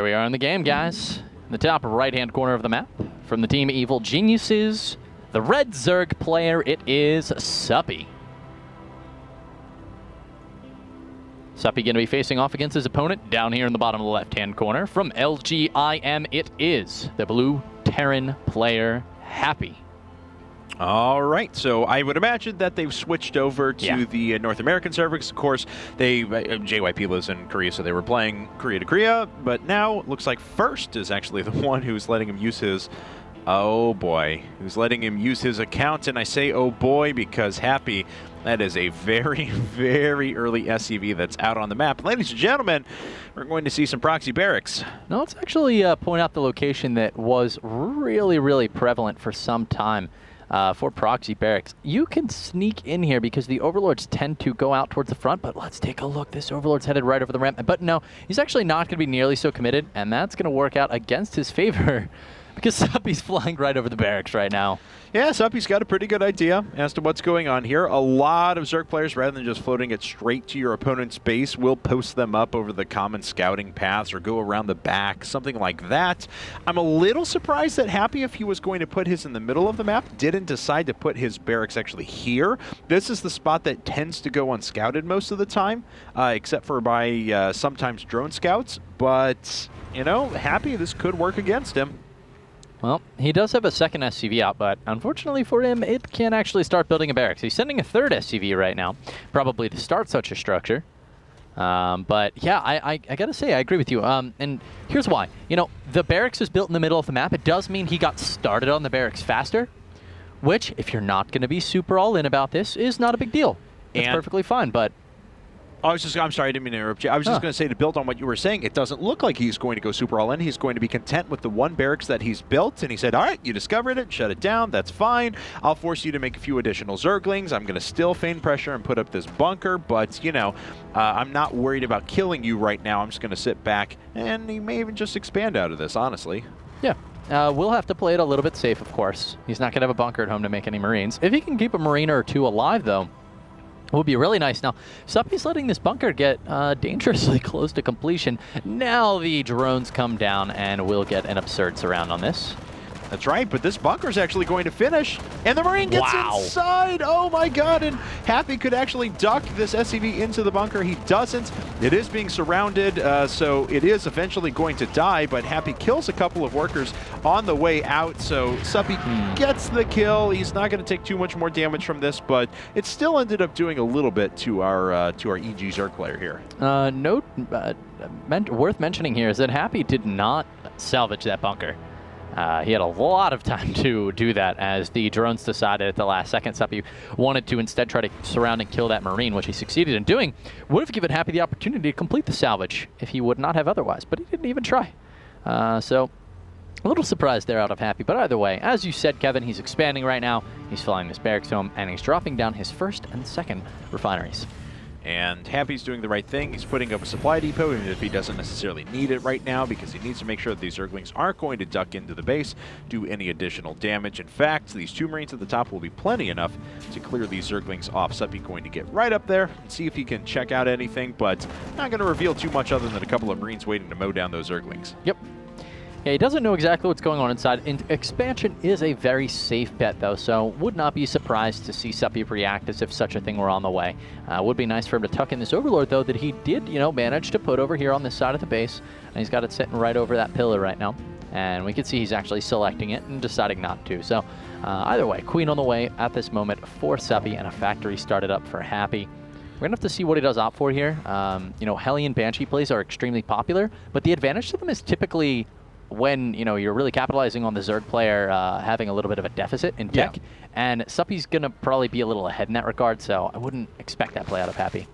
Here we are in the game, guys. In the top right-hand corner of the map, from the team Evil Geniuses, the red Zerg player, it is Suppy. Suppy going to be facing off against his opponent down here in the bottom of the left-hand corner. From LGIM, it is the blue Terran player, Happy. All right, so I would imagine that they've switched over to the North American server. Of course, they JYP lives in Korea, so they were playing Korea to Korea. But now it looks like First is actually the one who's letting him use his. Oh boy, who's letting him use his account? And I say oh boy because Happy, that is a very, very early SCV that's out on the map. Ladies and gentlemen, we're going to see some proxy barracks. Now let's actually point out the location that was really, really prevalent for some time. For proxy barracks. You can sneak in here because the overlords tend to go out towards the front, but let's take a look. This overlord's headed right over the ramp, but no, he's actually not going to be nearly so committed, and that's going to work out against his favor because Suppy's flying right over the barracks right now. Yeah, Suppy's got a pretty good idea as to what's going on here. A lot of Zerg players, rather than just floating it straight to your opponent's base, will post them up over the common scouting paths or go around the back, something like that. I'm a little surprised that Happy, if he was going to put his in the middle of the map, didn't decide to put his barracks actually here. This is the spot that tends to go unscouted most of the time, except for by sometimes drone scouts. But, you know, Happy, this could work against him. Well, he does have a second SCV out, but unfortunately for him, it can't actually start building a barracks. He's sending a third SCV right now, probably to start such a structure. But yeah, I gotta say, I agree with you. And here's why. You know, the barracks is built in the middle of the map. It does mean he got started on the barracks faster, which, if you're not gonna be super all in about this, is not a big deal. It's perfectly fine, but I'm sorry, I didn't mean to interrupt you. I was just going to say, to build on what you were saying, it doesn't look like he's going to go super all in. He's going to be content with the one barracks that he's built, and he said, all right, you discovered it, shut it down, that's fine. I'll force you to make a few additional Zerglings. I'm going to still feign pressure and put up this bunker, but, you know, I'm not worried about killing you right now. I'm just going to sit back, and he may even just expand out of this, honestly. Yeah. We'll have to play it a little bit safe, of course. He's not going to have a bunker at home to make any Marines. If he can keep a Mariner or two alive, though, it would be really nice. Now, Suppy's letting this bunker get dangerously close to completion. Now the drones come down and we'll get an absurd surround on this. That's right, but this bunker's actually going to finish, and the Marine gets inside! Oh my god, and Happy could actually duck this SCV into the bunker. He doesn't. It is being surrounded, so it is eventually going to die, but Happy kills a couple of workers on the way out, so Suppy gets the kill. He's not going to take too much more damage from this, but it still ended up doing a little bit to our EG Zerg player here. Note worth mentioning here is that Happy did not salvage that bunker. He had a lot of time to do that as the drones decided at the last second. Suppy wanted to instead try to surround and kill that Marine, which he succeeded in doing. Would have given Happy the opportunity to complete the salvage if he would not have otherwise, but he didn't even try. So a little surprised there out of Happy, but either way, as you said, Kevin, he's expanding right now. He's flying this barracks home, and he's dropping down his first and second refineries. And Happy's doing the right thing. He's putting up a supply depot, even if he doesn't necessarily need it right now, because he needs to make sure that these Zerglings aren't going to duck into the base, do any additional damage. In fact, these two Marines at the top will be plenty enough to clear these Zerglings off. Suppy going to get right up there and see if he can check out anything, but not going to reveal too much other than a couple of Marines waiting to mow down those Zerglings. Yep. Yeah, he doesn't know exactly what's going on inside. Expansion is a very safe bet, though, so would not be surprised to see Suppy react as if such a thing were on the way. Would be nice for him to tuck in this Overlord, though, that he did, you know, manage to put over here on this side of the base. And he's got it sitting right over that pillar right now. And we can see he's actually selecting it and deciding not to. So either way, Queen on the way at this moment for Suppy, and a factory started up for Happy. We're going to have to see what he does opt for here. You know, Hellion Banshee plays are extremely popular, but the advantage to them is typically when, you know, you're really capitalizing on the Zerg player having a little bit of a deficit in tech. Yeah. And Suppy's going to probably be a little ahead in that regard, so I wouldn't expect that play out of Happy.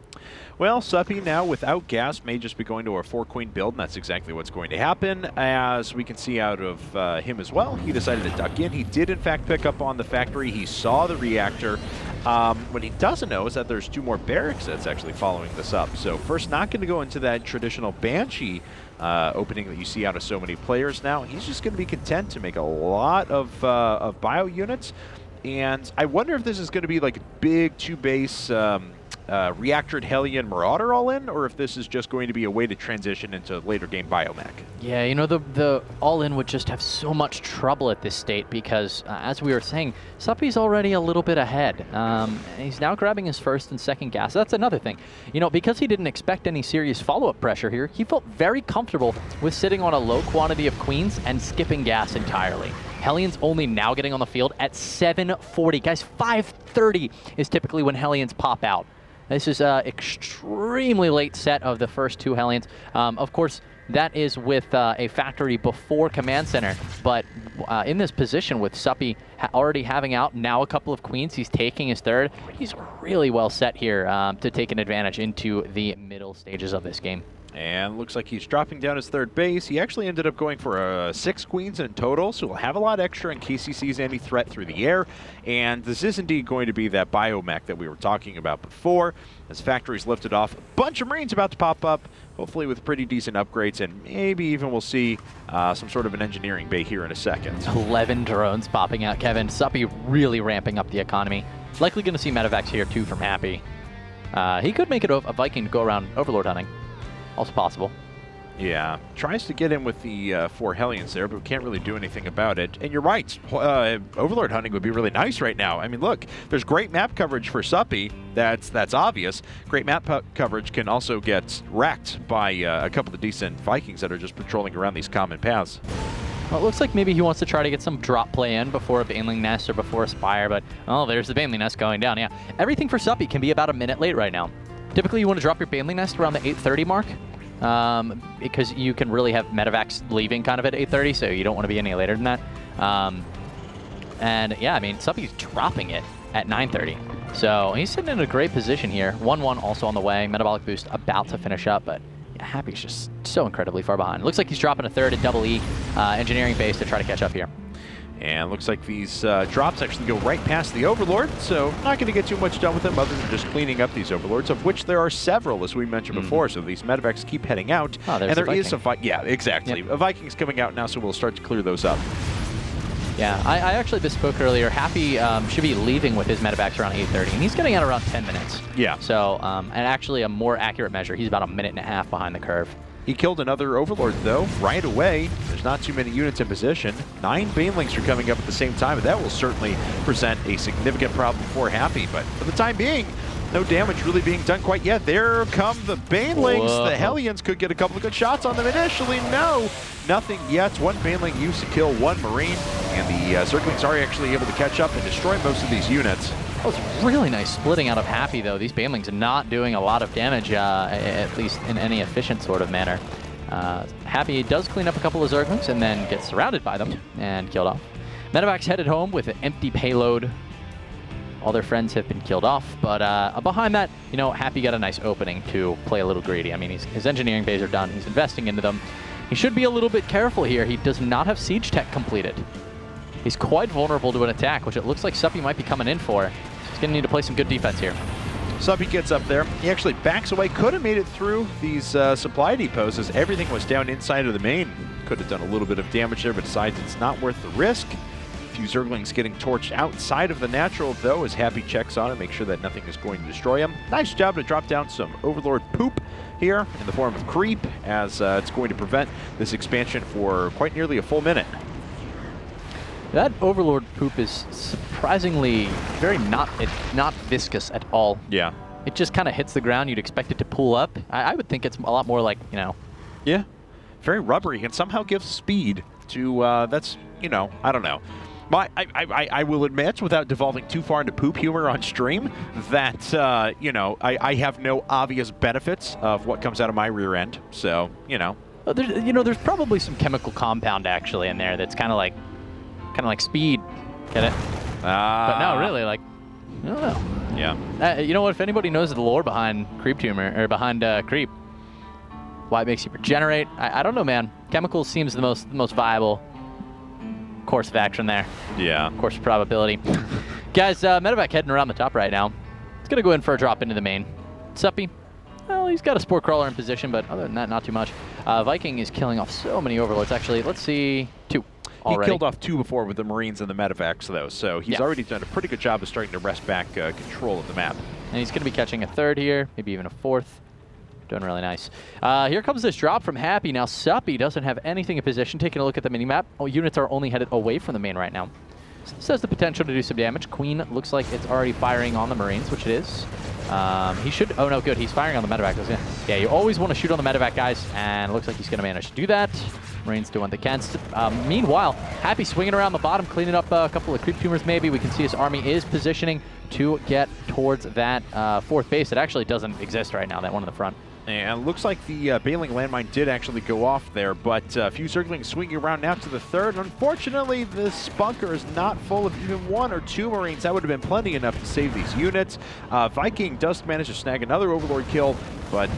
Well, Suppy now without gas may just be going to a 4-queen build, and that's exactly what's going to happen. As we can see out of him as well, he decided to duck in. He did, in fact, pick up on the factory. He saw the reactor. What he doesn't know is that there's two more barracks that's actually following this up. So first, not going to go into that traditional Banshee opening that you see out of so many players now. He's just going to be content to make a lot of bio units. And I wonder if this is going to be like a big two-base Reactored Hellion Marauder all in, or if this is just going to be a way to transition into later game biomech. Yeah, you know, the all-in would just have so much trouble at this state because, as we were saying, Suppy's already a little bit ahead. He's now grabbing his first and second gas. That's another thing. You know, because he didn't expect any serious follow-up pressure here, he felt very comfortable with sitting on a low quantity of queens and skipping gas entirely. Hellion's only now getting on the field at 7:40. Guys, 5:30 is typically when Hellions pop out. This is an extremely late set of the first two Hellions. Of course, that is with a factory before Command Center, but in this position with Suppy already having out now a couple of queens, he's taking his third. He's really well set here to take an advantage into the middle stages of this game. And looks like he's dropping down his third base. He actually ended up going for 6 queens in total, so he'll have a lot extra in case he sees any threat through the air. And this is indeed going to be that biomech that we were talking about before. As factories lifted off, a bunch of Marines about to pop up, hopefully with pretty decent upgrades, and maybe even we'll see some sort of an engineering bay here in a second. 11 drones popping out, Kevin. Suppy really ramping up the economy. Likely going to see medevacs here too from Happy. He could make it a Viking to go around Overlord hunting. Also possible. Yeah, tries to get in with the 4 Hellions there, but can't really do anything about it. And you're right, Overlord hunting would be really nice right now. I mean, look, there's great map coverage for Suppy. That's obvious. Great map coverage can also get wrecked by a couple of decent Vikings that are just patrolling around these common paths. Well, it looks like maybe he wants to try to get some drop play in before a Baneling Nest or before a Spire, but, oh, there's the Baneling Nest going down. Yeah, everything for Suppy can be about a minute late right now. Typically, you want to drop your Baneling Nest around the 8:30 mark. Because you can really have medevacs leaving kind of at 8:30, so you don't want to be any later than that. And yeah, I mean, Suppy's dropping it at 9:30. So he's sitting in a great position here. 1-1 also on the way. Metabolic Boost about to finish up, but yeah, Happy's just so incredibly far behind. Looks like he's dropping a third at double E engineering base to try to catch up here. And looks like these drops actually go right past the Overlord, so not going to get too much done with them other than just cleaning up these Overlords, of which there are several, as we mentioned before, so these medevacs keep heading out. Oh, and there is a yeah, exactly. Yep. A Viking's coming out now, so we'll start to clear those up. Yeah, I actually misspoke earlier. Happy should be leaving with his medevacs around 8:30, and he's getting out around 10 minutes. Yeah. So, and actually a more accurate measure, he's about a minute and a half behind the curve. He killed another Overlord, though, right away. There's not too many units in position. 9 Banelings are coming up at the same time, and that will certainly present a significant problem for Happy. But for the time being, no damage really being done quite yet. There come the Banelings. Whoa. The Hellions could get a couple of good shots on them initially. No, nothing yet. 1 Baneling used to kill 1 Marine, and the Zerglings are actually able to catch up and destroy most of these units. That was really nice splitting out of Happy, though. These Banelings are not doing a lot of damage, at least in any efficient sort of manner. Happy does clean up a couple of Zerglings and then gets surrounded by them and killed off. Medevacs headed home with an empty payload. All their friends have been killed off, but behind that, you know, Happy got a nice opening to play a little greedy. I mean, his engineering bays are done. He's investing into them. He should be a little bit careful here. He does not have siege tech completed. He's quite vulnerable to an attack, which it looks like Suppy might be coming in for. He's going to need to play some good defense here. Suppy gets up there. He actually backs away. Could have made it through these supply depots as everything was down inside of the main. Could have done a little bit of damage there, but decides it's not worth the risk. A few Zerglings getting torched outside of the natural, though, as Happy checks on it, make sure that nothing is going to destroy him. Nice job to drop down some Overlord poop here in the form of creep, as it's going to prevent this expansion for quite nearly a full minute. That Overlord poop is surprisingly very not viscous at all. Yeah. It just kind of hits the ground. You'd expect it to pull up. I would think it's a lot more like, you know. Yeah. Very rubbery and somehow gives speed to, that's, you know, I don't know. But I will admit, without devolving too far into poop humor on stream, that, you know, I have no obvious benefits of what comes out of my rear end. So, you know. There's probably some chemical compound actually in there that's kind of like speed, get it? But no, really, like, I don't know. Yeah. You know what? If anybody knows the lore behind Creep Tumor or behind Creep, why it makes you regenerate, I don't know, man. Chemicals seems the most viable course of action there. Yeah. Course of probability. Guys, medevac heading around the top right now. It's gonna go in for a drop into the main. Suppy. Well, he's got a Spore Crawler in position, but other than that, not too much. Viking is killing off so many Overlords. Actually, let's see, 2. already. He killed off 2 before with the Marines and the medevacs, though, so he's already done a pretty good job of starting to wrest back control of the map. And he's going to be catching a 3rd here, maybe even a 4th. Doing really nice. Here comes this drop from Happy. Now, Suppy doesn't have anything in position. Taking a look at the minimap, units are only headed away from the main right now. So this has the potential to do some damage. Queen looks like it's already firing on the Marines, which it is. He should... Oh, no, good. He's firing on the medevac. Yeah, you always want to shoot on the medevac, guys, and it looks like he's going to manage to do that. Marines doing what they can. Meanwhile, Happy swinging around the bottom, cleaning up a couple of creep tumors maybe. We can see his army is positioning to get towards that 4th base. It actually doesn't exist right now, that one in the front. And it looks like the Bailing landmine did actually go off there, but a few Zerglings swinging around now to the 3rd. Unfortunately, this bunker is not full of even 1 or 2 Marines. That would have been plenty enough to save these units. Viking does manage to snag another Overlord kill, but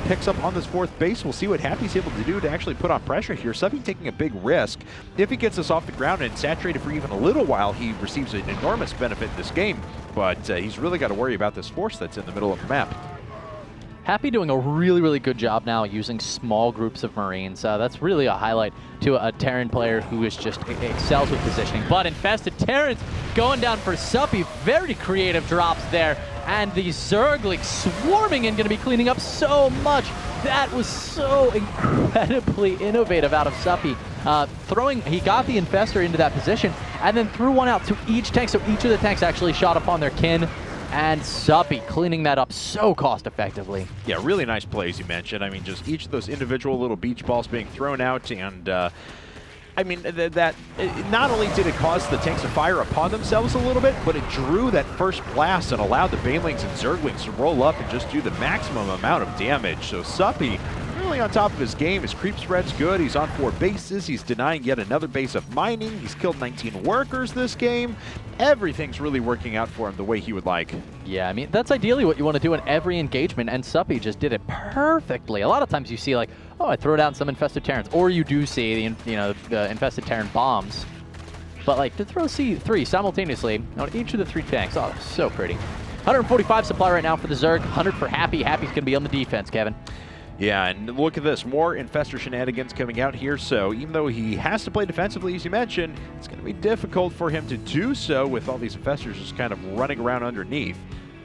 picks up on this 4th base. We'll see what Happy's able to do to actually put on pressure here. Suppy taking a big risk. If he gets this off the ground and saturated for even a little while, he receives an enormous benefit in this game, but he's really got to worry about this force that's in the middle of the map. Happy doing a really, really good job now using small groups of Marines. That's really a highlight to a Terran player who is just excels with positioning. But Infested Terrans going down for Suppy. Very creative drops there. And the Zerglings swarming in, going to be cleaning up so much. That was so incredibly innovative out of Suppy. He got the Infestor into that position and then threw one out to each tank. So each of the tanks actually shot upon their kin. And Suppy cleaning that up so cost effectively. Yeah, really nice plays you mentioned. I mean, just each of those individual little beach balls being thrown out, and I mean, not only did it cause the tanks to fire upon themselves a little bit, but it drew that first blast and allowed the Banelings and Zerglings to roll up and just do the maximum amount of damage. So Suppy really on top of his game. His creep spread's good. He's on 4 bases. He's denying yet another base of mining. He's killed 19 workers this game. Everything's really working out for him the way he would like. Yeah, I mean, that's ideally what you want to do in every engagement, and Suppy just did it perfectly. A lot of times you see, like, oh, I throw down some Infested Terrans, or you do see the Infested Terran bombs. But, like, to throw C3 simultaneously on each of the 3 tanks, oh, so pretty. 145 supply right now for the Zerg, 100 for Happy. Happy's going to be on the defense, Kevin. Yeah, and look at this. More Infestor shenanigans coming out here. So even though he has to play defensively, as you mentioned, it's going to be difficult for him to do so with all these Infestors just kind of running around underneath.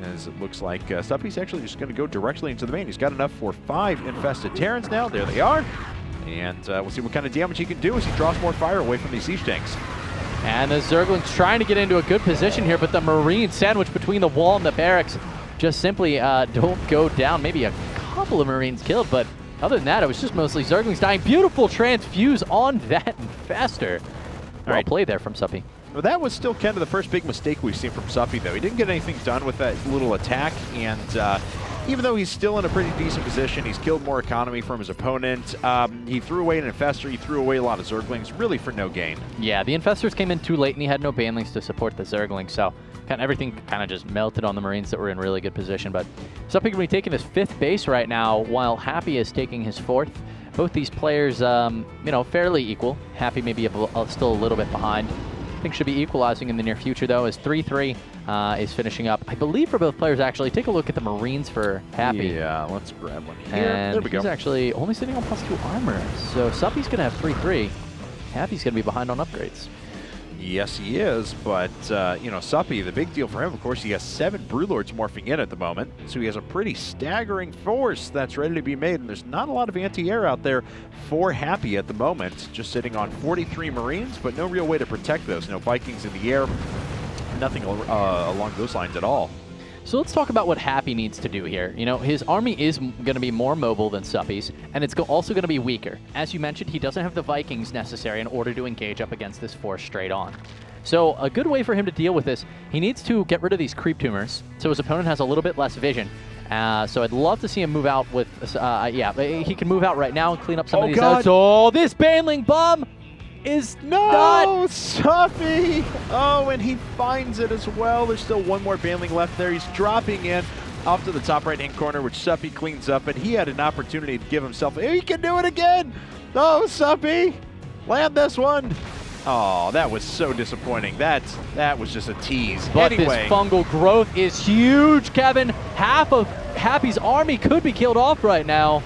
As it looks like Suppy's actually just going to go directly into the main. He's got enough for 5 Infested Terrans now. There they are. And we'll see what kind of damage he can do as he draws more fire away from these siege tanks. And the Zerglings trying to get into a good position here, but the Marines sandwiched between the wall and the barracks just simply don't go down. Maybe a couple of Marines killed, but other than that, it was just mostly Zerglings dying. Beautiful transfuse on that Infestor. Well played there from Suppy. Well, that was still kind of the first big mistake we've seen from Suppy, though. He didn't get anything done with that little attack, and even though he's still in a pretty decent position, he's killed more economy from his opponent. He threw away an Infestor, he threw away a lot of Zerglings, really for no gain. Yeah, the Infestors came in too late, and he had no Banelings to support the Zerglings, so everything kind of just melted on the Marines that were in really good position. But Suppy going to be taking his 5th base right now, while Happy is taking his 4th. Both these players, fairly equal. Happy maybe still a little bit behind. I think should be equalizing in the near future, though, as 3-3 is finishing up. I believe for both players, actually. Take a look at the Marines for Happy. Yeah, let's grab one here. And there we go. He's actually only sitting on +2 armor. So Suppy's going to have 3-3. Happy's going to be behind on upgrades. Yes, he is, but, Suppy, the big deal for him, of course, he has 7 Brewlords morphing in at the moment, so he has a pretty staggering force that's ready to be made, and there's not a lot of anti-air out there for Happy at the moment, just sitting on 43 Marines, but no real way to protect those. No Vikings in the air, nothing along those lines at all. So let's talk about what Happy needs to do here. His army is going to be more mobile than Suppy's, and it's also going to be weaker. As you mentioned, he doesn't have the Vikings necessary in order to engage up against this force straight on. So a good way for him to deal with this, he needs to get rid of these creep tumors, so his opponent has a little bit less vision. So I'd love to see him move out with, he can move out right now and clean up some of these notes. Oh, this Baneling bomb is not... Suppy! Oh, and he finds it as well. There's still one more Baneling left there. He's dropping in off to the top right-hand corner, which Suppy cleans up, and he had an opportunity to give himself... He can do it again! Oh, Suppy! Land this one! Oh, that was so disappointing. That was just a tease. But anyway, this fungal growth is huge, Kevin. Half of Happy's army could be killed off right now.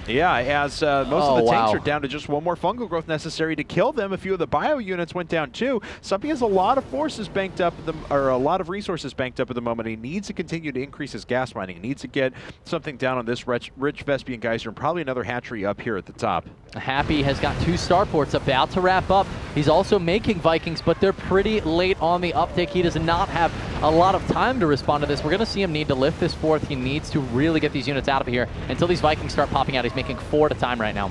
Yeah, as most of the tanks wow. are down to just one more fungal growth necessary to kill them. A few of the bio units went down too. Suppy has a lot of forces banked up, or a lot of resources banked up at the moment. He needs to continue to increase his gas mining. He needs to get something down on this rich Vespian geyser and probably another hatchery up here at the top. Happy has got 2 starports about to wrap up. He's also making Vikings, but they're pretty late on the uptick. He does not have a lot of time to respond to this. We're going to see him need to lift this 4th. He needs to really get these units out of here until these Vikings start popping out. He's making 4 at a time right now.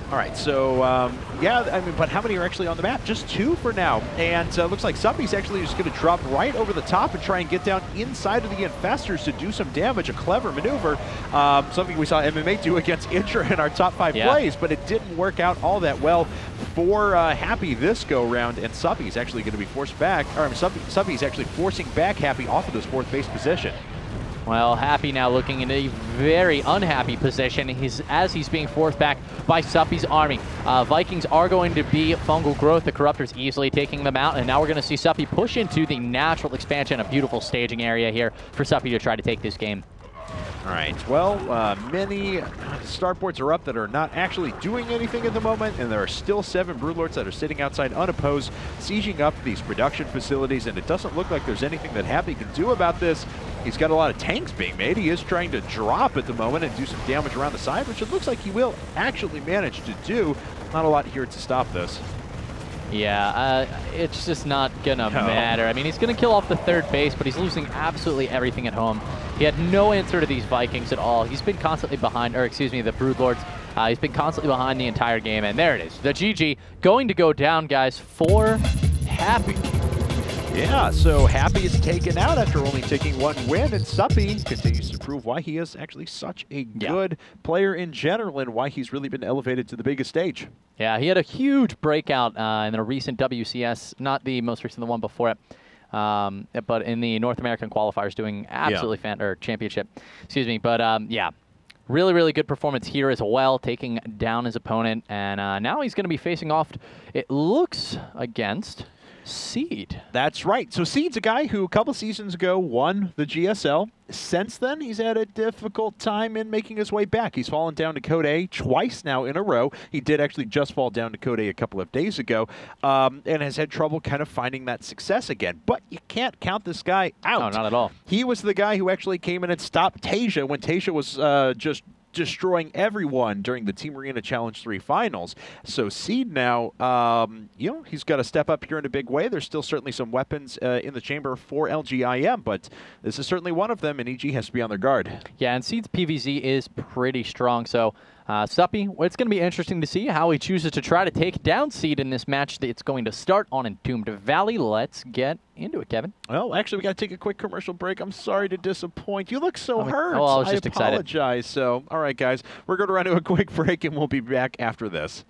All right, so yeah, I mean, but how many are actually on the map? Just 2 for now, and looks like Suppy's actually just going to drop right over the top and try and get down inside of the Infestors to do some damage. A clever maneuver, something we saw MMA do against Intra in our top 5 plays, but it didn't work out all that well for Happy this go round, and Suppy's actually going to be forced back, or Suppy's actually forcing back Happy off of this 4th base position. Well, Happy now looking in a very unhappy position as he's being forced back by Suppy's army. Vikings are going to be fungal growth. The Corruptor's easily taking them out, and now we're going to see Suppy push into the natural expansion, a beautiful staging area here for Suppy to try to take this game. All right, well, many starports are up that are not actually doing anything at the moment, and there are still 7 Broodlords that are sitting outside unopposed, sieging up these production facilities, and it doesn't look like there's anything that Happy can do about this. He's got a lot of tanks being made. He is trying to drop at the moment and do some damage around the side, which it looks like he will actually manage to do. Not a lot here to stop this. Yeah, it's just not going to matter. I mean, he's going to kill off the 3rd base, but he's losing absolutely everything at home. He had no answer to these Vikings at all. He's been constantly behind, or excuse me, the Broodlords. He's been constantly behind the entire game, and there it is. The GG going to go down, guys, for Happy. Yeah, so Happy is taken out after only taking 1 win, and Suppy continues to prove why he is actually such a good player in general and why he's really been elevated to the biggest stage. Yeah, he had a huge breakout in a recent WCS, not the most recent, the one before it. But in the North American qualifiers, doing absolutely championship, excuse me. But yeah, really, really good performance here as well, taking down his opponent, and now he's going to be facing off, it looks, against Seed. That's right. So Seed's a guy who a couple seasons ago won the GSL. Since then, he's had a difficult time in making his way back. He's fallen down to Code A twice now in a row. He did actually just fall down to Code A a couple of days ago, and has had trouble kind of finding that success again. But you can't count this guy out. No, not at all. He was the guy who actually came in and stopped Tasia when Tasia was just destroying everyone during the Team Arena Challenge 3 finals. So Seed now, you know, he's got to step up here in a big way. There's still certainly some weapons in the chamber for LGIM, but this is certainly one of them, and EG has to be on their guard. Yeah, and Seed's PVZ is pretty strong, so Suppy, it's going to be interesting to see how he chooses to try to take down Seed in this match. It's going to start on Entombed Valley. Let's get into it, Kevin. Well, actually, we got to take a quick commercial break. I'm sorry to disappoint. You look so hurt. Oh, I was just excited. I apologize. So, all right, guys, we're going to run to a quick break, and we'll be back after this.